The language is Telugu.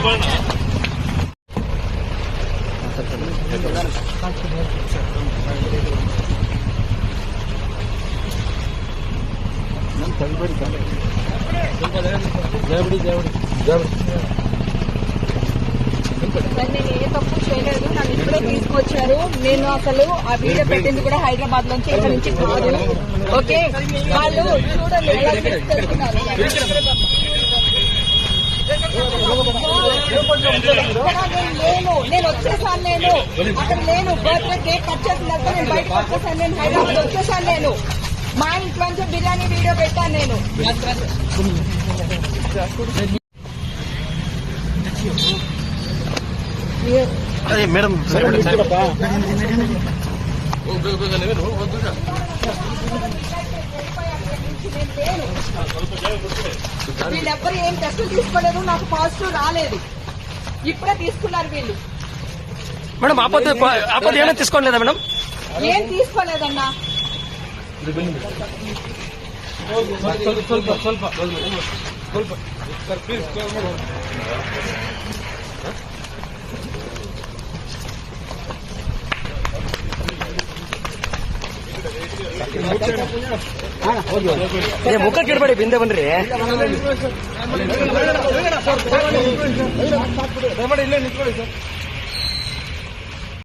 నేను ఏ తప్పు చేయలేదు, నన్ను ఇప్పుడే తీసుకొచ్చారు. నేను అసలు ఆ వీడియో పెట్టింది కూడా హైదరాబాద్ నుంచి, ఇక్కడ నుంచి కాదు. ఓకే, వాళ్ళు చూడండి ఎలా తీసుకెళ్తున్నారు. నేను వచ్చేసాను, నేను అక్కడ లేను. బర్త్డే కేక్ కట్ చేసినాక నేను బయటకు వచ్చేసాను. నేను హైదరాబాద్ వచ్చేసాను. నేను మా ఇంట్లోంచి బిర్యానీ వీడియో పెట్టాను. నేను అదే మేడం వీళ్ళెవ్వరు ఏం టెస్టులు తీసుకోలేదు, నాకు పాజిటివ్ రాలేదు. ఇప్పుడే తీసుకున్నారు వీళ్ళు. మేడం ఆపద ఏమైనా తీసుకోలేదా మేడం? ఏం తీసుకోలేదన్నా. ಮುಖ ಕಿಡ್ಬೇಡಿ ಬಿಂದೆ ಬನ್ರಿ ಇಲ್ಲೇ ನಿಂತ್ಕೊಳ್ಳಿ ಸರ್.